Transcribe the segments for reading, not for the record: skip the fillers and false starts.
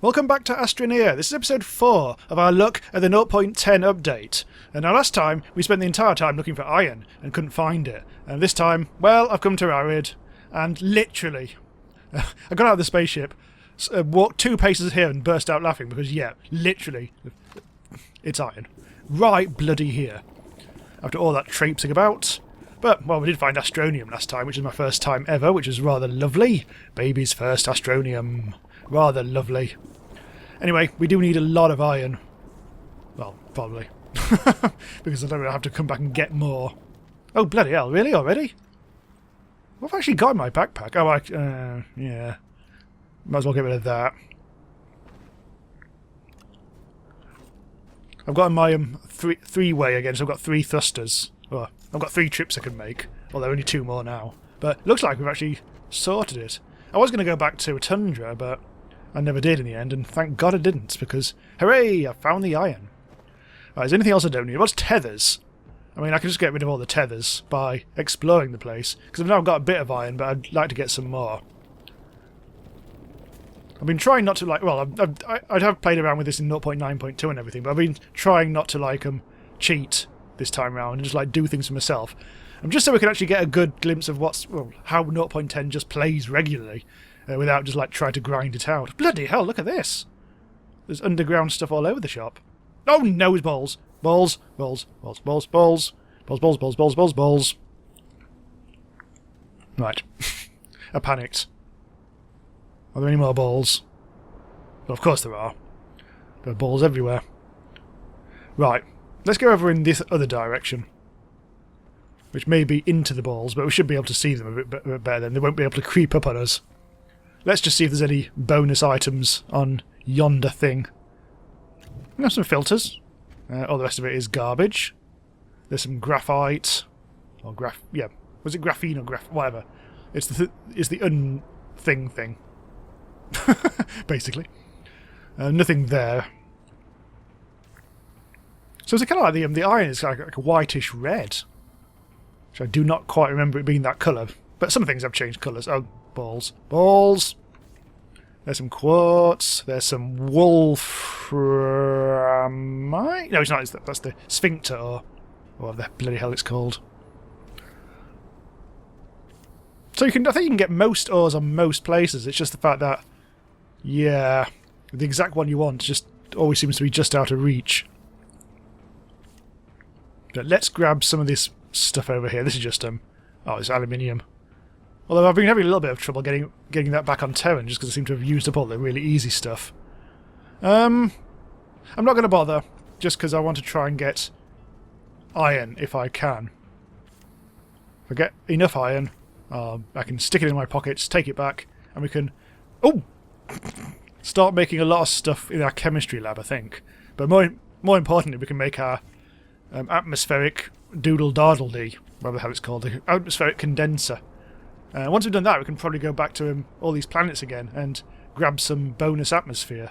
Welcome back to Astroneer. This is episode 4 of our look at the 0.10 update. And now last time, we spent the entire time looking for iron and couldn't find it. And this time, well, I've come to Arid, and literally, I got out of the spaceship, walked 2 paces here and burst out laughing because, yeah, literally, it's iron. Right bloody here. After all that traipsing about. But, well, we did find astronium last time, which is my first time ever, which is rather lovely. Baby's first astronium. Rather lovely. Anyway, we do need a lot of iron. Well, probably. Because I don't have to come back and get more. Oh, bloody hell, really? Already? What have I actually got in my backpack? Oh, yeah. Might as well get rid of that. I've got my three-way again, so I've got 3 thrusters. Well, I've got 3 trips I can make, although only 2 more now. But looks like we've actually sorted it. I was going to go back to a tundra, but I never did in the end, and thank God I didn't, because, hooray, I found the iron. Right, is there anything else I don't need? What's tethers? I mean, I can just get rid of all the tethers by exploring the place, because I've now got a bit of iron, but I'd like to get some more. I've been trying not to, like, well, I'd have played around with this in 0.9.2 and everything, but I've been trying not to, like, cheat this time around and just, like, do things for myself. Just so we can actually get a good glimpse of how 0.10 just plays regularly, without just, like, trying to grind it out. Bloody hell, look at this! There's underground stuff all over the shop. Oh, nose balls! Balls, balls, balls, balls, balls, balls, balls, balls, balls, balls, balls. Right. I panicked. Are there any more balls? Well, of course there are. There are balls everywhere. Right. Let's go over in this other direction. Which may be into the balls, but we should be able to see them a bit better then. They won't be able to creep up on us. Let's just see if there's any bonus items on yonder thing. We have some filters. All the rest of it is garbage. There's some graphite. Or yeah. Was it graphene or whatever. It's the un-thing thing. Basically. Nothing there. So it's kind of like the iron is like a whitish red. Which I do not quite remember it being that colour. But some things have changed colours. Oh, balls. Balls! There's some quartz. There's some wolframite. No, it's not. That's the sphincter, or whatever the bloody hell it's called. So I think you can get most ores on most places. It's just the fact that, yeah, the exact one you want just always seems to be just out of reach. But let's grab some of this stuff over here. This is just oh, it's aluminium. Although I've been having a little bit of trouble getting that back on Terran, just because I seem to have used up all the really easy stuff. I'm not going to bother, just because I want to try and get iron if I can. If I get enough iron, I can stick it in my pockets, take it back, and we can start making a lot of stuff in our chemistry lab, I think. But more importantly, we can make our atmospheric doodle-dardle-dee, whatever the hell it's called, the atmospheric condenser. Once we've done that, we can probably go back to all these planets again and grab some bonus atmosphere.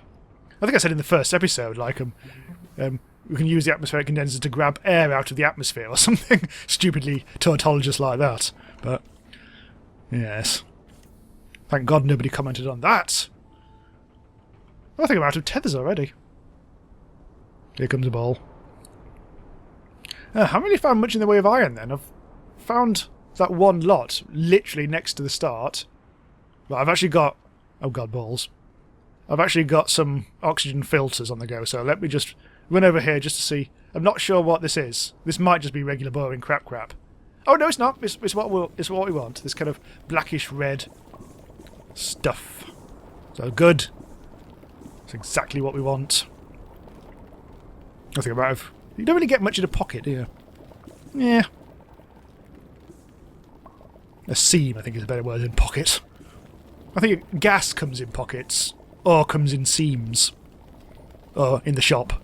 I think I said in the first episode, like, we can use the atmospheric condenser to grab air out of the atmosphere or something stupidly tautologous like that. But, yes. Thank God nobody commented on that. I think I'm out of tethers already. Here comes a ball. I haven't really found much in the way of iron then. I've found that one lot literally next to the start. But I've actually got... Oh god, balls. I've actually got some oxygen filters on the go, so let me just run over here just to see. I'm not sure what this is. This might just be regular boring crap. Oh no, it's not. It's what we want. This kind of blackish red stuff. So good. It's exactly what we want. I think about it. You don't really get much in a pocket, do you? Yeah. A seam, I think, is a better word than pocket. I think gas comes in pockets, or comes in seams. Or in the shop.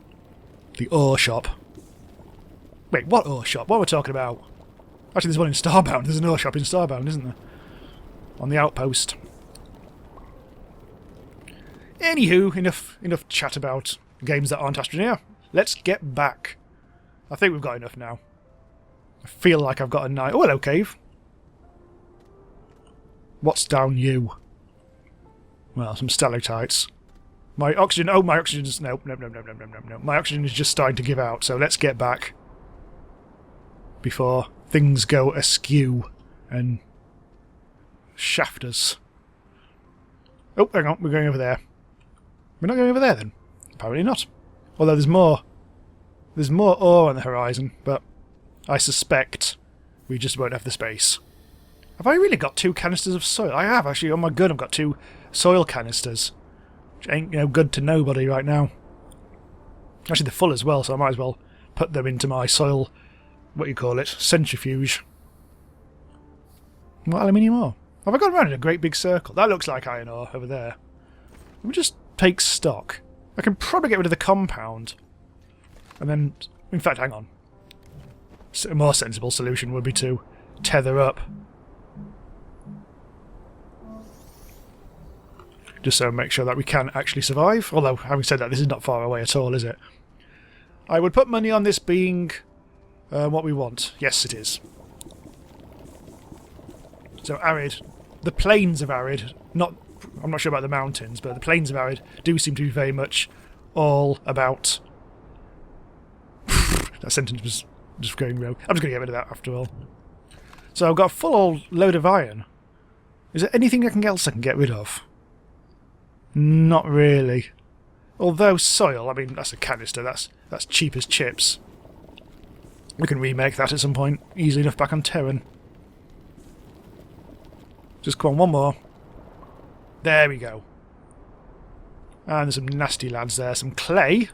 The ore shop. Wait, what ore shop? What are we talking about? Actually, there's one in Starbound. There's an ore shop in Starbound, isn't there? On the outpost. Anywho, enough chat about games that aren't Astroneer. Let's get back. I think we've got enough now. I feel like I've got a night. Oh, hello, cave. What's down you? Well, some stalactites. My oxygen... Oh, my oxygen's... No. My oxygen is just starting to give out, so let's get back before things go askew and shaft us. Oh, hang on. We're going over there. We're not going over there, then? Apparently not. Although there's more... There's more ore on the horizon, but I suspect we just won't have the space. Have I really got 2 canisters of soil? I have, actually. Oh my god, I've got 2 soil canisters. Which ain't, good to nobody right now. Actually, they're full as well, so I might as well put them into my soil... What do you call it? Centrifuge. What aluminium ore? Have I gone around in a great big circle? That looks like iron ore over there. Let me just take stock. I can probably get rid of the compound. And then... In fact, hang on. A more sensible solution would be to tether up. Just so make sure that we can actually survive. Although, having said that, this is not far away at all, is it? I would put money on this being what we want. Yes, it is. So arid. The plains of arid. I'm not sure about the mountains, but the plains of arid do seem to be very much all about... That sentence was just going rogue. I'm just going to get rid of that after all. So I've got a full old load of iron. Is there anything else I can get rid of? Not really. Although soil, I mean, that's a canister. That's cheap as chips. We can remake that at some point. Easily enough back on Terran. Just come on, one more. There we go. And there's some nasty lads there. Some clay.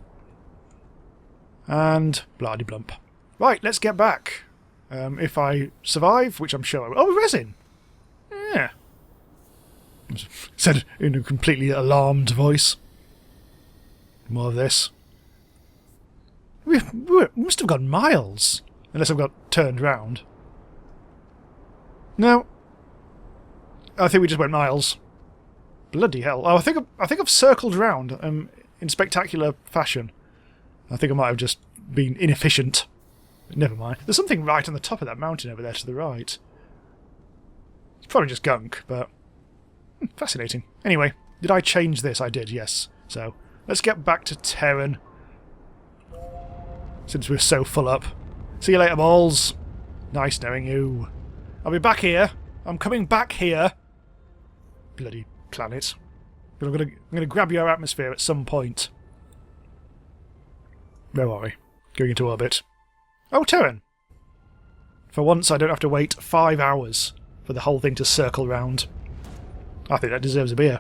And blah-de-blump. Right, let's get back. If I survive, which I'm sure I will. Oh, resin! Yeah. Said in a completely alarmed voice. More of this. We must have gone miles. Unless I've got turned round. No. I think we just went miles. Bloody hell. Oh, I think I've circled round in spectacular fashion. I think I might have just been inefficient. Never mind. There's something right on the top of that mountain over there to the right. It's probably just gunk, but... fascinating. Anyway, did I change this? I did, yes. So, let's get back to Terran. Since we're so full up. See you later, balls. Nice knowing you. I'll be back here. I'm coming back here. Bloody planet. But I'm gonna grab your atmosphere at some point. Where are we? Going into orbit. Oh, Terran! For once I don't have to wait 5 hours for the whole thing to circle round. I think that deserves a beer.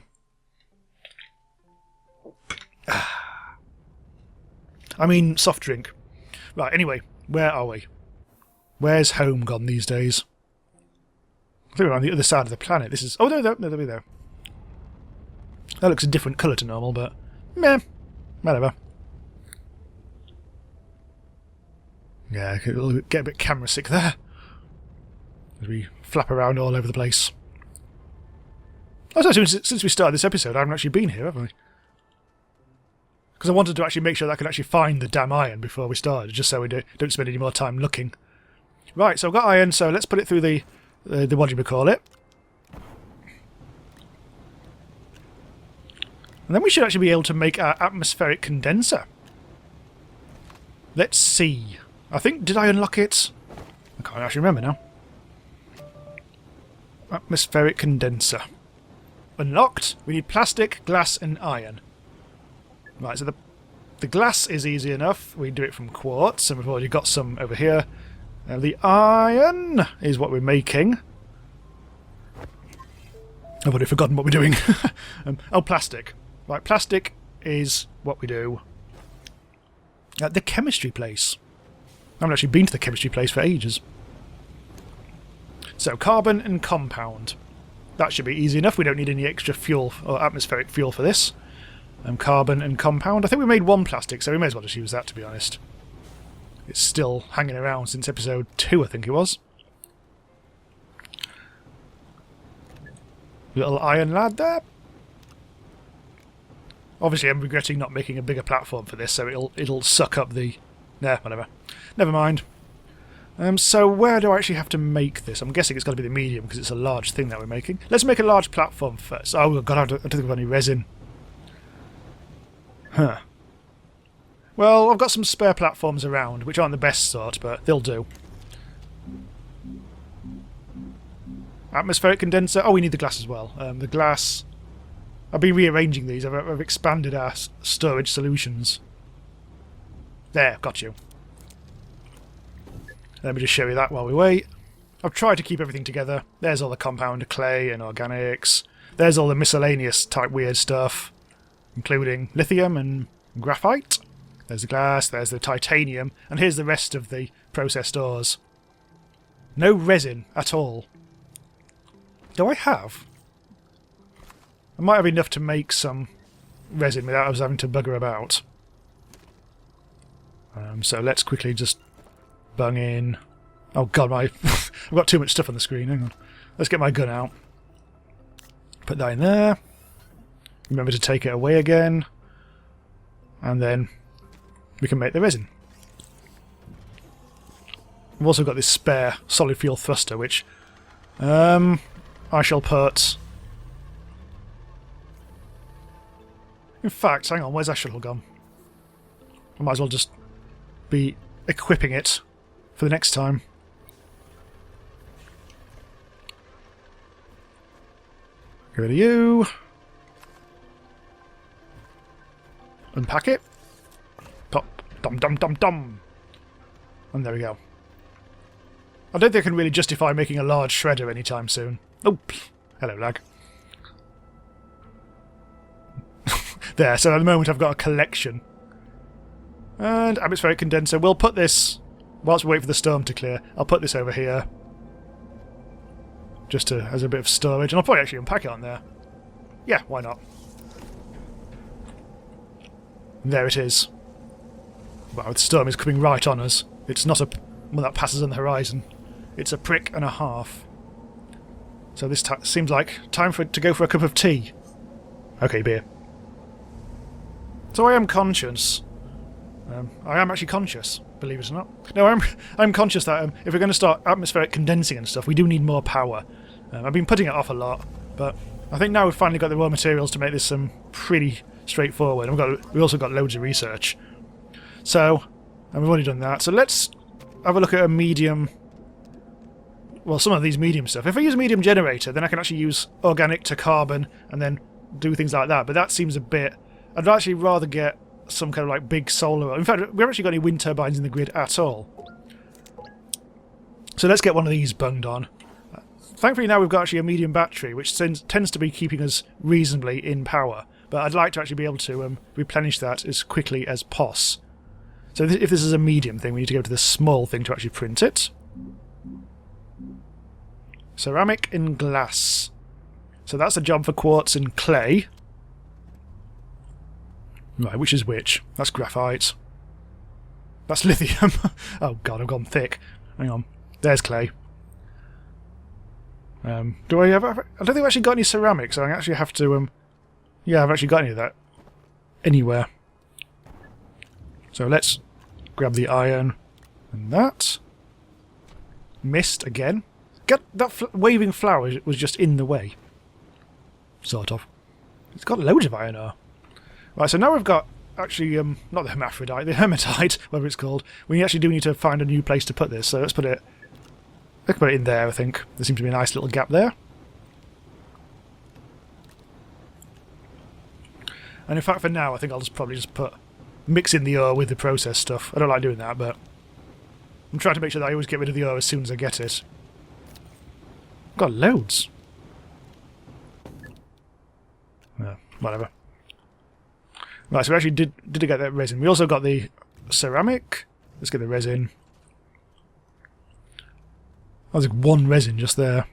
I mean, soft drink. Right, anyway, where are we? Where's home gone these days? I think we're on the other side of the planet. This is... Oh, no, there we go. That looks a different colour to normal, but... meh. Whatever. Yeah, it'll get a bit camera sick there. As we flap around all over the place. Also, since we started this episode, I haven't actually been here, have I? Because I wanted to actually make sure that I could actually find the damn iron before we started, just so we don't spend any more time looking. Right, so I've got iron, so let's put it through the what do you call it? And then we should actually be able to make our atmospheric condenser. Let's see. I think, did I unlock it? I can't actually remember now. Atmospheric condenser. Unlocked. We need plastic, glass and iron. Right, so the glass is easy enough. We do it from quartz, and we've already got some over here. The iron is what we're making. I've already forgotten what we're doing. Oh, plastic. Right, plastic is what we do. At the chemistry place. I haven't actually been to the chemistry place for ages. So, carbon and compound. That should be easy enough. We don't need any extra fuel or atmospheric fuel for this. Carbon and compound. I think we made one plastic, so we may as well just use that, to be honest. It's still hanging around since episode 2, I think it was. Little iron lad there. Obviously, I'm regretting not making a bigger platform for this, so it'll suck up the... Nah, whatever. Never mind. So where do I actually have to make this? I'm guessing it's got to be the medium, because it's a large thing that we're making. Let's make a large platform first. Oh, God, I don't think I've got any resin. Huh. Well, I've got some spare platforms around, which aren't the best sort, but they'll do. Atmospheric condenser. Oh, we need the glass as well. The glass... I've been rearranging these. I've expanded our storage solutions. There, got you. Let me just show you that while we wait. I've tried to keep everything together. There's all the compound clay and organics. There's all the miscellaneous type weird stuff, including lithium and graphite. There's the glass, there's the titanium, and here's the rest of the processed ores. No resin at all. Do I have? I might have enough to make some resin without us having to bugger about. So let's quickly just bung in... Oh god, I've got too much stuff on the screen, hang on. Let's get my gun out. Put that in there. Remember to take it away again. And then we can make the resin. We've also got this spare solid fuel thruster, which I shall put... In fact, hang on, where's that shuttle gone? I might as well just be equipping it for the next time. Get rid of you. Unpack it. Pop. Dum dum dum dum. And there we go. I don't think I can really justify making a large shredder anytime soon. Oh, hello lag. There, so at the moment I've got a collection. And atmospheric condenser. We'll put this, whilst we wait for the storm to clear, I'll put this over here. Just as a bit of storage. And I'll probably actually unpack it on there. Yeah, why not? And there it is. Wow, the storm is coming right on us. It's not a one that passes on the horizon. It's a prick and a half. So this seems like time for it to go for a cup of tea. Okay, beer. So I am conscious. I am actually conscious, believe it or not. No, I'm conscious that if we're going to start atmospheric condensing and stuff, we do need more power. I've been putting it off a lot, but I think now we've finally got the raw materials to make this pretty straightforward. And we've also got loads of research. So, and we've already done that. So let's have a look at a medium... Well, some of these medium stuff. If I use a medium generator, then I can actually use organic to carbon and then do things like that. But that seems a bit... I'd actually rather get some kind of like big solar... In fact, we haven't actually got any wind turbines in the grid at all. So let's get one of these bunged on. Thankfully now we've got actually a medium battery, which tends to be keeping us reasonably in power. But I'd like to actually be able to replenish that as quickly as poss. So if this is a medium thing, we need to go to the small thing to actually print it. Ceramic and glass. So that's a job for quartz and clay. Right, which is which? That's graphite. That's lithium. Oh god, I've gone thick. Hang on. There's clay. Do I have... I don't think I've actually got any ceramics, so I actually have to... Yeah, I've actually got any of that. Anywhere. So let's grab the iron and that. Mist again. That waving flower was just in the way. Sort of. It's got loads of iron ore. Right, so now we've got actually, not the hermaphrodite, the hematite, whatever it's called. We actually do need to find a new place to put this, so let's put it in there, I think. There seems to be a nice little gap there. And in fact, for now, I think I'll probably just mix in the ore with the process stuff. I don't like doing that, but I'm trying to make sure that I always get rid of the ore as soon as I get it. I've got loads. Yeah, whatever. Right, so we actually did get that resin. We also got the ceramic. Let's get the resin. There's like one resin just there.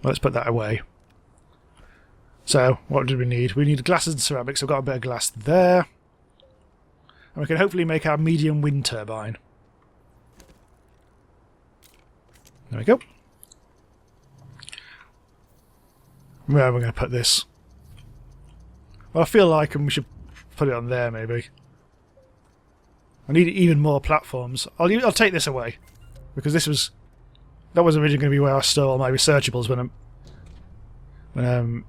Let's put that away. So, what did we need? We need glasses and ceramics, so we've got a bit of glass there. And we can hopefully make our medium wind turbine. There we go. Where are we going to put this? Well, I feel like we should put it on there, maybe. I need even more platforms. I'll take this away, because that was originally going to be where I store all my researchables when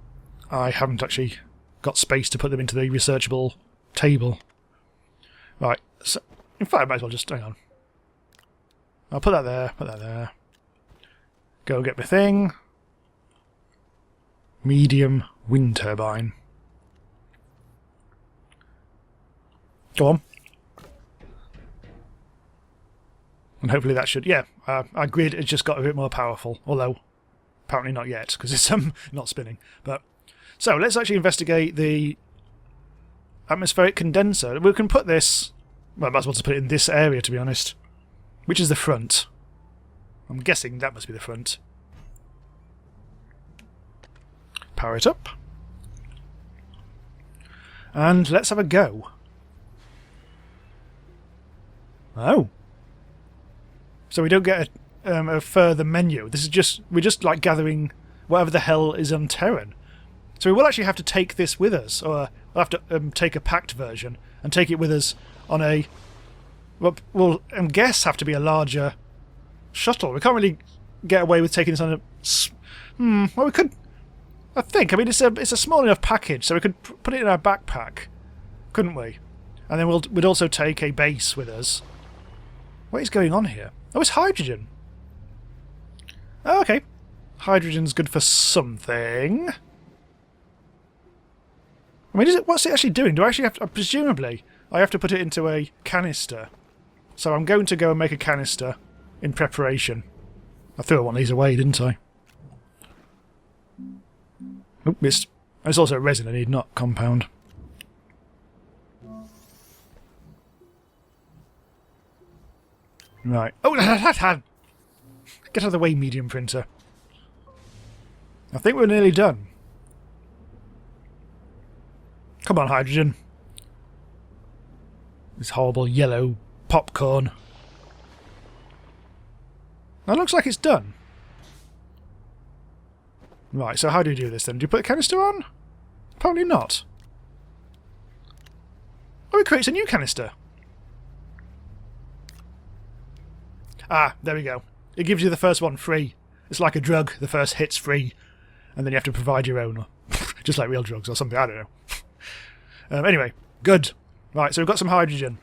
I haven't actually got space to put them into the researchable table. Right, so, in fact I might as well just, hang on. I'll put that there, Go get my thing. Medium wind turbine. Go on. And hopefully that should, yeah, our grid has just got a bit more powerful, although apparently not yet, because it's not spinning. But so let's actually investigate the atmospheric condenser. We can put this, well, I might as well just put it in this area, to be honest, which is the front. I'm guessing that must be the front. Power it up. And let's have a go. Oh. So we don't get a further menu. This is just, we're just like gathering whatever the hell is on Terran. So we will actually have to take this with us, or we'll have to take a packed version and take it with us on a, well, we'll guess have to be a larger shuttle. We can't really get away with taking this on a, well, we could, I think. I mean, it's a small enough package, so we could put it in our backpack, couldn't we? And then we'd also take a base with us. What is going on here? Oh, it's hydrogen. Oh, okay. Hydrogen's good for something. I mean, what's it actually doing? Do I actually have to, presumably, I have to put it into a canister. So I'm going to go and make a canister in preparation. I threw one of these away, didn't I? Oh, missed. It's also resin I need, not compound. Right. Oh, get out of the way, medium printer. I think we're nearly done. Come on, hydrogen. This horrible yellow popcorn. That looks like it's done. Right, so how do you do this then? Do you put a canister on? Probably not. Oh, it creates a new canister. Ah, there we go. It gives you the first one free. It's like a drug. The first hit's free. And then you have to provide your own. Just like real drugs or something. I don't know. Anyway, good. Right, so we've got some hydrogen.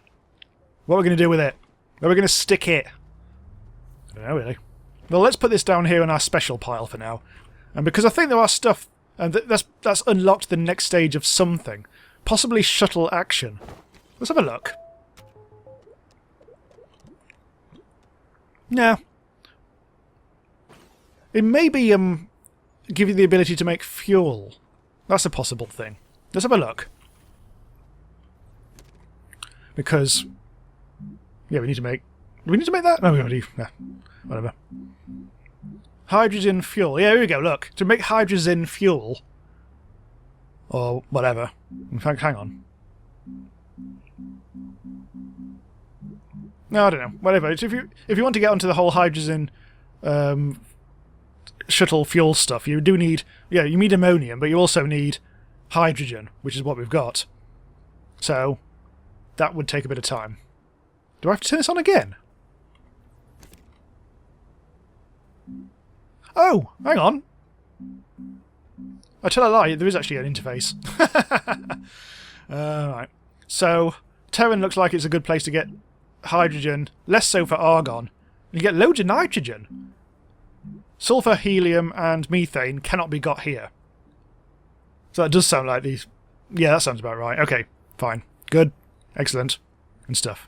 What are we going to do with it? Where are we going to stick it? I don't know, really. Well, let's put this down here on our special pile for now. And because I think there are stuff... And that's unlocked the next stage of something. Possibly shuttle action. Let's have a look. Yeah. It may be give you the ability to make fuel. That's a possible thing. Let's have a look. Because yeah, we need to make. Do we need to make that? No, we already. Yeah, whatever. Hydrogen fuel. Yeah, here we go. Look, to make hydrogen fuel, or whatever. In fact, hang on. No, I don't know. Whatever. If you want to get onto the whole hydrogen shuttle fuel stuff, you do need, yeah, you need ammonium, but you also need hydrogen, which is what we've got. So that would take a bit of time. Do I have to turn this on again? Oh, hang on. I tell a lie, there is actually an interface. Right. So Terran looks like it's a good place to get hydrogen, less so for argon. You get loads of nitrogen. Sulfur, helium, and methane cannot be got here. So that does sound like these... Yeah, that sounds about right. Okay, fine. Good. Excellent. And stuff.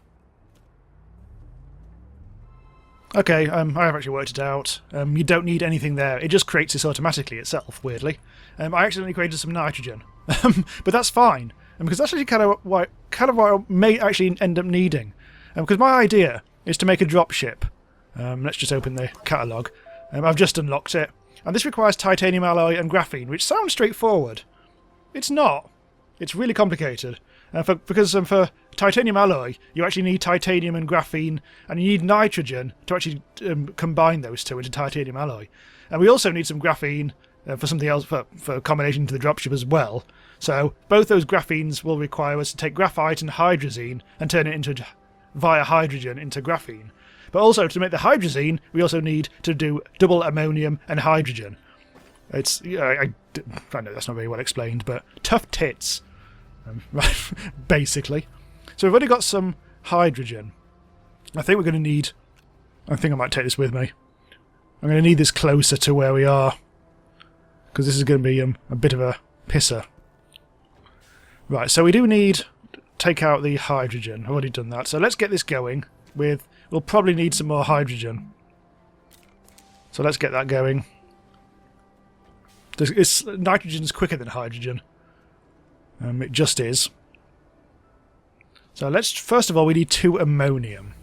Okay, I have actually worked it out. You don't need anything there. It just creates this automatically itself, weirdly. I accidentally created some nitrogen. But that's fine. Because that's actually kind of what I may actually end up needing. Because my idea is to make a dropship. Let's just open the catalogue. I've just unlocked it. And this requires titanium alloy and graphene, which sounds straightforward. It's not. It's really complicated. Because for titanium alloy, you actually need titanium and graphene, and you need nitrogen to actually combine those two into titanium alloy. And we also need some graphene for something else, for a combination to the dropship as well. So both those graphenes will require us to take graphite and hydrazine and turn it into, via hydrogen, into graphene. But also, to make the hydrazine, we also need to do double ammonium and hydrogen. It's... I know that's not very well explained, but tough tits. basically. So we've only got some hydrogen. I think we're going to need... I think I might take this with me. I'm going to need this closer to where we are, because this is going to be a bit of a pisser. Right, so we do need... take out the hydrogen. I've already done that. So let's get this going with... We'll probably need some more hydrogen. So let's get that going. Nitrogen's quicker than hydrogen. It just is. So let's... First of all, we need 2 ammonium.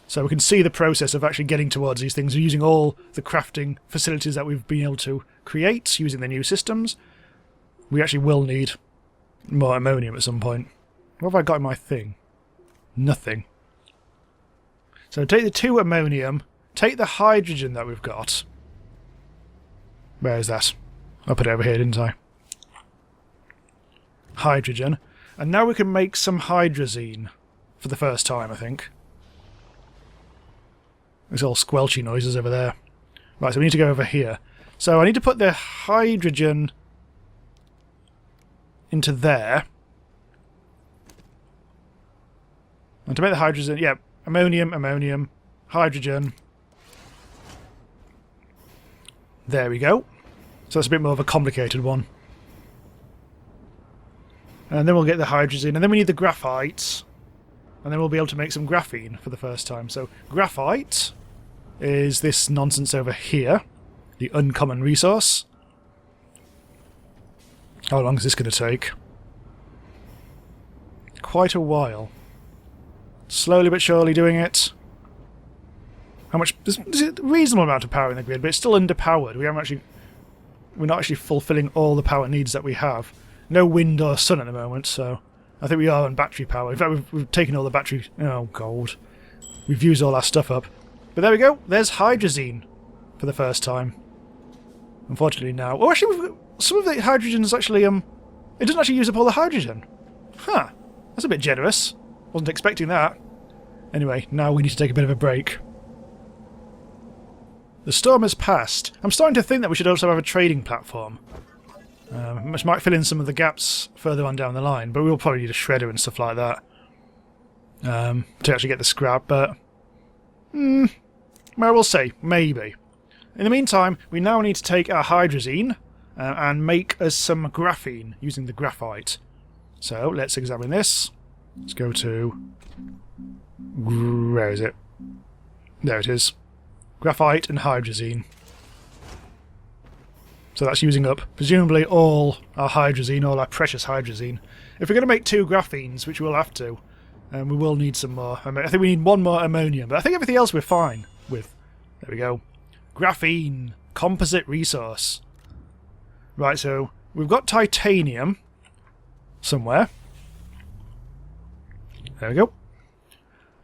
So we can see the process of actually getting towards these things. We're using all the crafting facilities that we've been able to create using the new systems. We actually will need more ammonium at some point. What have I got in my thing? Nothing. So take the 2 ammonium, take the hydrogen that we've got. Where is that? I put it over here, didn't I? Hydrogen. And now we can make some hydrazine for the first time, I think. There's all squelchy noises over there. Right, so we need to go over here. So I need to put the hydrogen into there. And to make the hydrogen, yeah, ammonium, ammonium, hydrogen. There we go. So that's a bit more of a complicated one. And then we'll get the hydrogen, and then we need the graphite. And then we'll be able to make some graphene for the first time. So graphite is this nonsense over here. The uncommon resource. How long is this going to take? Quite a while. Slowly but surely doing it. How much? There's a reasonable amount of power in the grid, but it's still underpowered. We're not actually fulfilling all the power needs that we have. No wind or sun at the moment, so I think we are on battery power. In fact, we've taken all the battery... Oh, God. We've used all our stuff up. But there we go. There's hydrazine for the first time. Unfortunately now... Oh, actually, some of the hydrogen is actually... It doesn't actually use up all the hydrogen. Huh. That's a bit generous. Wasn't expecting that. Anyway, now we need to take a bit of a break. The storm has passed. I'm starting to think that we should also have a trading platform. Which might fill in some of the gaps further on down the line, but we'll probably need a shredder and stuff like that to actually get the scrap, but... well, we'll see. Maybe. In the meantime, we now need to take our hydrazine and make us some graphene using the graphite. So, let's examine this. Let's go to... Where is it? There it is. Graphite and hydrazine. So that's using up, presumably, all our hydrazine, all our precious hydrazine. If we're going to make 2 graphenes, which we'll have to, we will need some more. I think we need 1 more ammonium, but I think everything else we're fine with. There we go. Graphene. Composite resource. Right, so we've got titanium somewhere. There we go.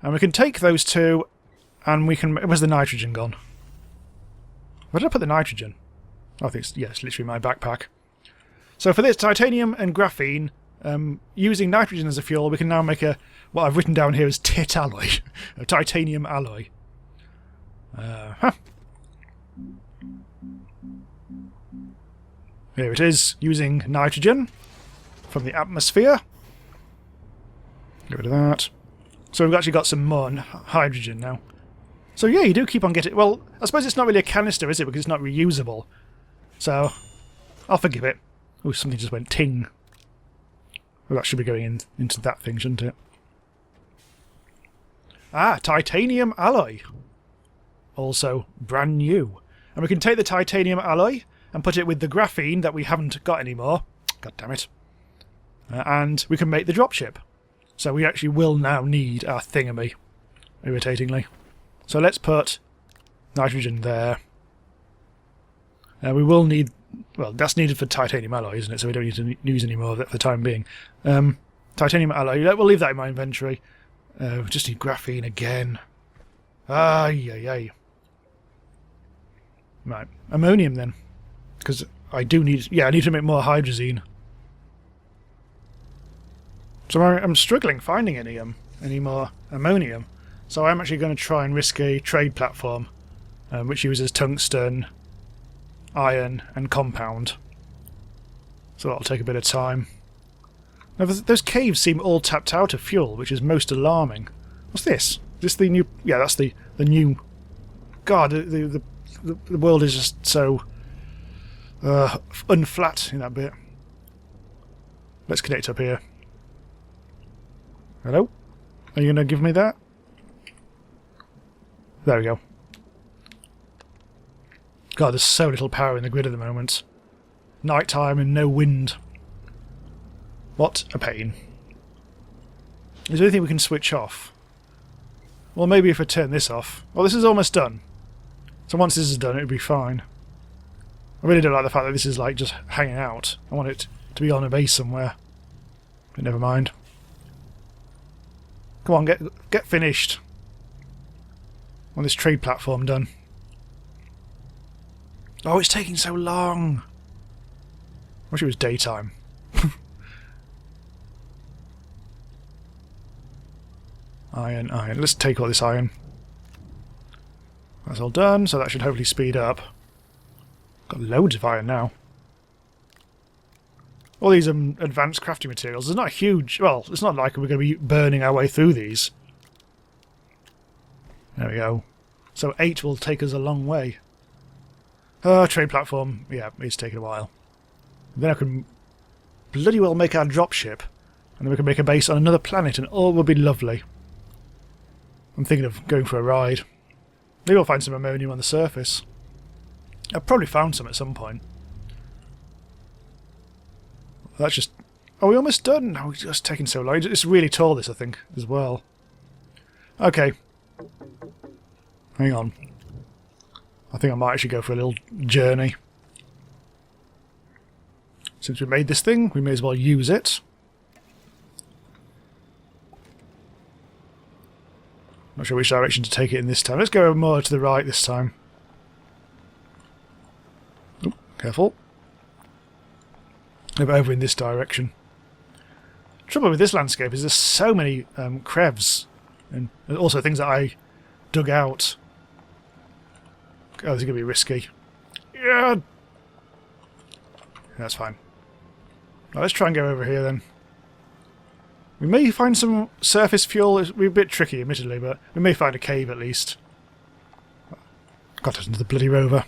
And we can take those 2, and we can... Where's the nitrogen gone? Where did I put the nitrogen? I think it's, yeah, it's literally my backpack. So for this, titanium and graphene, using nitrogen as a fuel, we can now make what I've written down here as tit alloy. A titanium alloy. Here it is, using nitrogen from the atmosphere. Get rid of that. So we've actually got some more hydrogen now. So yeah, you do keep on getting... Well, I suppose it's not really a canister, is it? Because it's not reusable. So, I'll forgive it. Oh, something just went ting. Well, that should be going into that thing, shouldn't it? Ah, titanium alloy. Also, brand new. And we can take the titanium alloy and put it with the graphene that we haven't got anymore. God damn it. And we can make the dropship. So we actually will now need our thingamy. Irritatingly. So let's put nitrogen there. We will need... Well, that's needed for titanium alloy, isn't it? So we don't need to use any more of that for the time being. Titanium alloy, we'll leave that in my inventory. We just need graphene again. Ay. Right, ammonium then. Because I do need... Yeah, I need to make more hydrazine. So I'm struggling finding any more ammonium. So I'm actually going to try and risk a trade platform, which uses tungsten, iron and compound. So that'll take a bit of time. Now, those caves seem all tapped out of fuel, which is most alarming. What's this? Is this the new... Yeah, that's the new... God, the world is just so... unflat in that bit. Let's connect up here. Hello? Are you going to give me that? There we go. God, there's so little power in the grid at the moment. Night time and no wind. What a pain. Is there anything we can switch off? Well, maybe if I turn this off. Well, this is almost done. So once this is done, it'll be fine. I really don't like the fact that this is like just hanging out. I want it to be on a base somewhere. But never mind. Come on, get finished. I want this trade platform done. Oh, it's taking so long. I wish it was daytime. Iron, iron. Let's take all this iron. That's all done, so that should hopefully speed up. Got loads of iron now. All these advanced crafting materials. There's not a huge... Well, it's not like we're going to be burning our way through these. There we go. So 8 will take us a long way. Trade platform. Yeah, it's taking a while. Then I can bloody well make our dropship. And then we can make a base on another planet and all will be lovely. I'm thinking of going for a ride. Maybe I'll find some ammonium on the surface. I've probably found some at some point. That's just... Are we almost done? No, it's just taking so long. It's really tall, this, I think, as well. Okay. Hang on. I think I might actually go for a little journey. Since we made this thing, we may as well use it. Not sure which direction to take it in this time. Let's go more to the right this time. Oh, careful. Over in this direction. Trouble with this landscape is there's so many crevs and also things that I dug out. Oh, this is going to be risky. Yeah, that's fine. Right, let's try and go over here then. We may find some surface fuel. It'll be a bit tricky, admittedly, but we may find a cave at least. Got us into the bloody rover.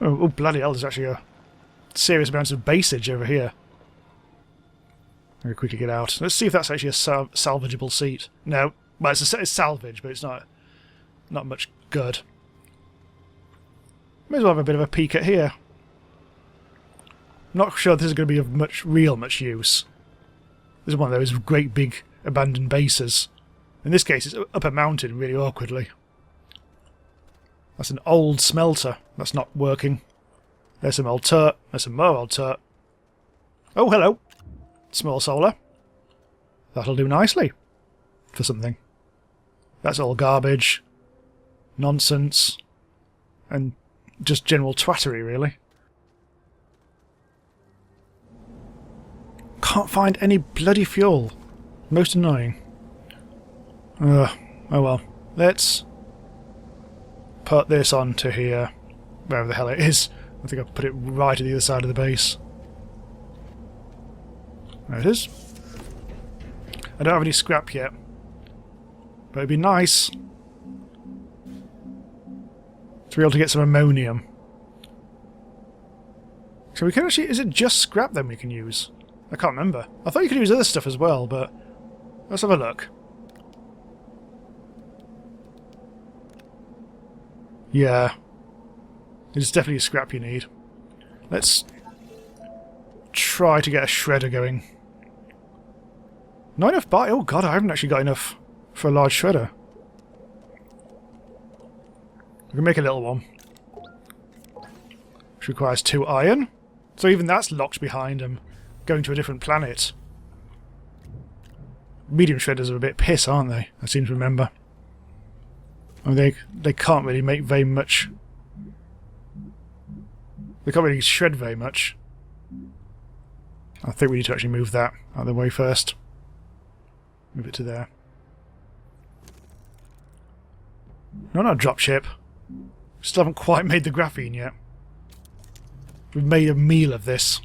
Oh, bloody hell, there's actually a serious amount of basage over here. Very quickly get out. Let's see if that's actually a salvageable seat. No, well, it's salvage, but it's not much good. May as well have a bit of a peek at here. Not sure this is going to be of much use. This is one of those great big abandoned bases. In this case, it's up a mountain really awkwardly. That's an old smelter. That's not working. There's some old dirt. There's some more old dirt. Oh, hello. Small solar. That'll do nicely. For something. That's all garbage. Nonsense. And just general twattery, really. Can't find any bloody fuel. Most annoying. Oh well. Let's put this onto here. Wherever the hell it is. I think I'll put it right at the other side of the base. There it is. I don't have any scrap yet. But it'd be nice to be able to get some ammonium. So we can actually... Is it just scrap then we can use? I can't remember. I thought you could use other stuff as well, but... Let's have a look. Yeah. It's definitely a scrap you need. Let's try to get a shredder going. Not enough oh god, I haven't actually got enough for a large shredder. We can make a little one. Which requires 2 iron. So even that's locked behind them. Going to a different planet. Medium shredders are a bit piss, aren't they? I seem to remember. I mean, they can't really make very much. They can't really shred very much. I think we need to actually move that out of the way first. Move it to there. No, not a dropship. Still haven't quite made the graphene yet. We've made a meal of this.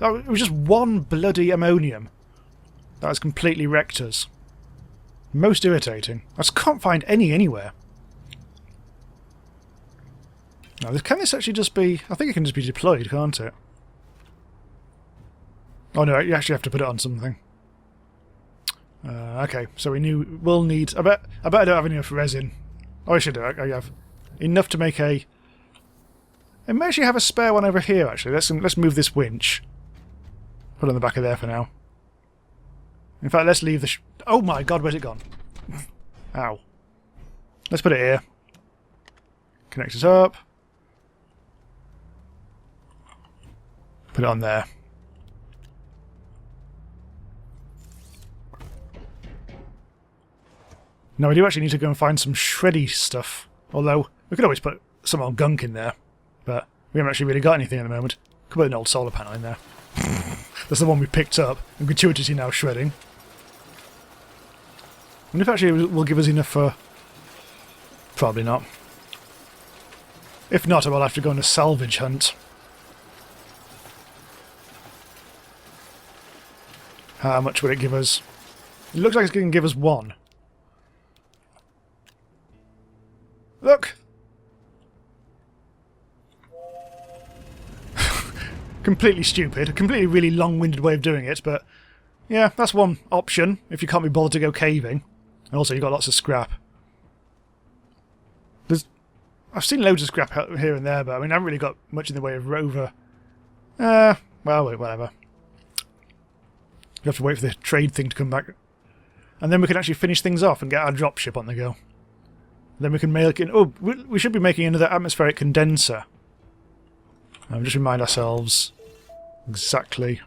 Oh, it was just one bloody ammonium that has completely wrecked us. Most irritating. I just can't find any anywhere. Now, can this actually just be... I think it can just be deployed, can't it? Oh no, you actually have to put it on something. Okay, so we'll need... I bet I don't have enough resin. Oh, I should do. I have enough to make a... I may actually have a spare one over here, actually. Let's move this winch. Put it on the back of there for now. In fact, let's leave the... Oh my god, where's it gone? Ow. Let's put it here. Connect it up. Put it on there. Now we do actually need to go and find some shreddy stuff. Although, we could always put some old gunk in there. But we haven't actually really got anything at the moment. Could put an old solar panel in there. That's the one we picked up, and gratuitously now shredding. And if actually it will give us enough for... Probably not. If not, I will have to go on a salvage hunt. How much would it give us? It looks like it's going to give us one. Look! Completely stupid. A completely really long-winded way of doing it, but... Yeah, that's one option, if you can't be bothered to go caving. And also, you've got lots of scrap. I've seen loads of scrap here and there, but I mean, I haven't really got much in the way of rover. Well, whatever. You have to wait for the trade thing to come back. And then we can actually finish things off and get our dropship on the go. Then we can make it... Oh, we should be making another atmospheric condenser. Just remind ourselves exactly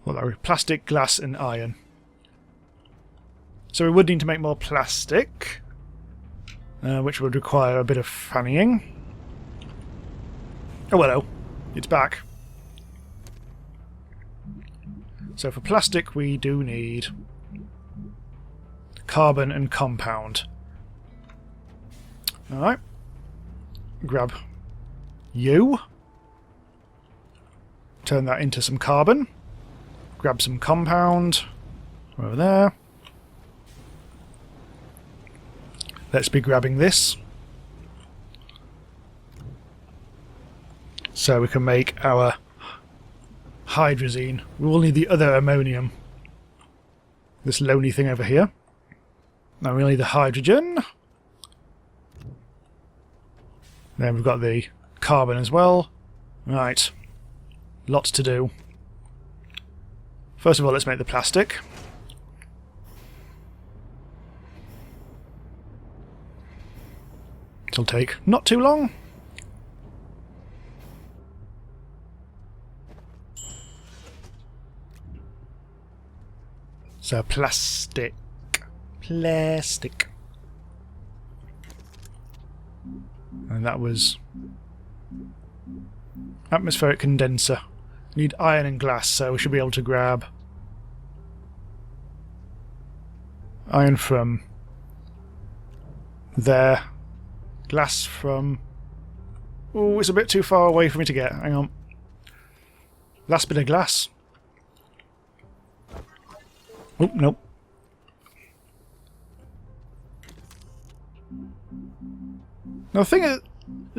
what that was. Plastic, glass and iron. So we would need to make more plastic, which would require a bit of fannying. Oh, hello. It's back. So for plastic we do need carbon and compound. Alright. Grab you. Turn that into some carbon. Grab some compound. Over there. Let's be grabbing this. So we can make our hydrazine. We will need the other ammonium. This lonely thing over here. Now we'll need the hydrogen. Then we've got the carbon as well. Right. Lots to do. First of all, let's make the plastic. It'll take not too long. So plastic. Plastic. And that was atmospheric condenser. Need iron and glass, so we should be able to grab iron from there. Glass from... Oh, it's a bit too far away for me to get. Hang on. Last bit of glass. Oh, nope. Now the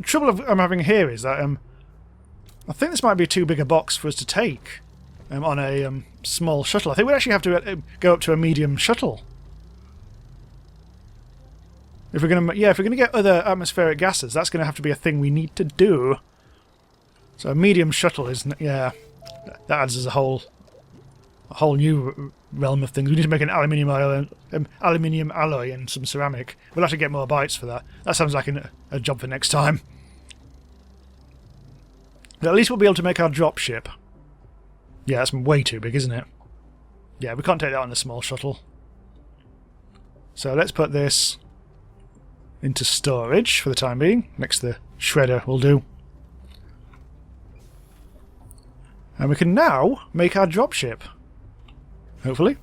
trouble I'm having here is that I think this might be too big a box for us to take on a small shuttle. I think we'd actually have to go up to a medium shuttle. If we're going to get other atmospheric gases, that's going to have to be a thing we need to do. So a medium shuttle is, yeah, that adds as a whole new realm of things. We need to make an aluminium alloy and some ceramic. We'll have to get more bytes for that. That sounds like a job for next time. But at least we'll be able to make our dropship. Yeah, that's way too big, isn't it? Yeah, we can't take that on a small shuttle. So let's put this into storage for the time being. Next to the shredder will do. And we can now make our dropship. Hopefully.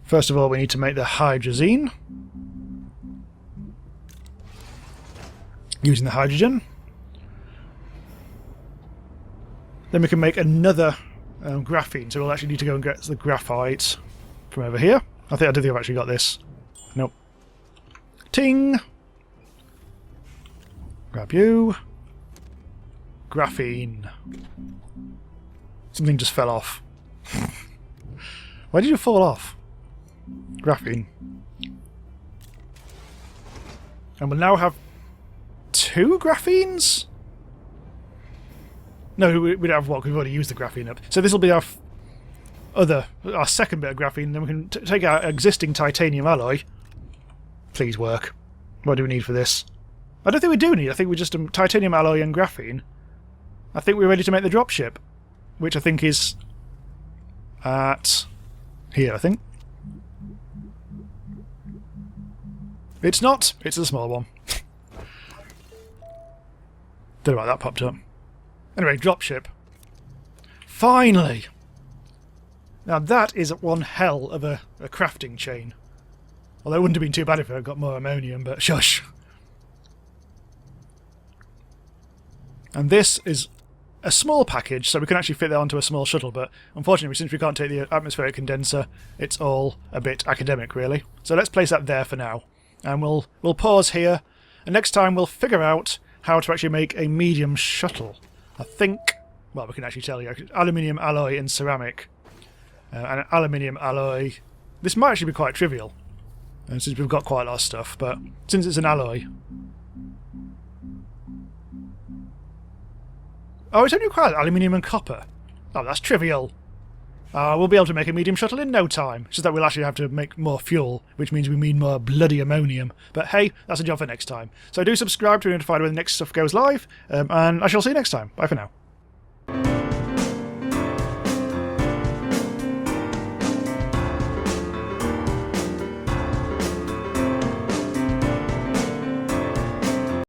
First of all, we need to make the hydrazine. using the hydrogen. Then we can make another graphene, so we'll actually need to go and get the graphite from over here. I don't think I've actually got this. Nope. Ting! Grab you. Graphene. Something just fell off. Why did you fall off? Graphene. And we'll now have 2 graphenes? No, we don't have what, because we've already used the graphene up. So this will be our second bit of graphene, then we can take our existing titanium alloy. Please work. What do we need for this? I don't think we do need. I think we just titanium alloy and graphene. I think we're ready to make the dropship, which I think is at here, I think. It's not. It's a small one. Don't know why that popped up. Anyway, dropship. Finally! Now that is one hell of a crafting chain. Although it wouldn't have been too bad if I got more ammonium, but shush. And this is a small package, so we can actually fit that onto a small shuttle, but unfortunately, since we can't take the atmospheric condenser, it's all a bit academic, really. So let's place that there for now. And we'll pause here, and next time we'll figure out how to actually make a medium shuttle. I think, well, we can actually tell you, aluminium alloy and ceramic. And an aluminium alloy. This might actually be quite trivial, since we've got quite a lot of stuff, but since it's an alloy... Oh, it's only required aluminium and copper. Oh, that's trivial. We'll be able to make a medium shuttle in no time. It's just that we'll actually have to make more fuel, which means we need more bloody ammonium. But hey, that's a job for next time. So do subscribe to be notified when the next stuff goes live, and I shall see you next time. Bye for now.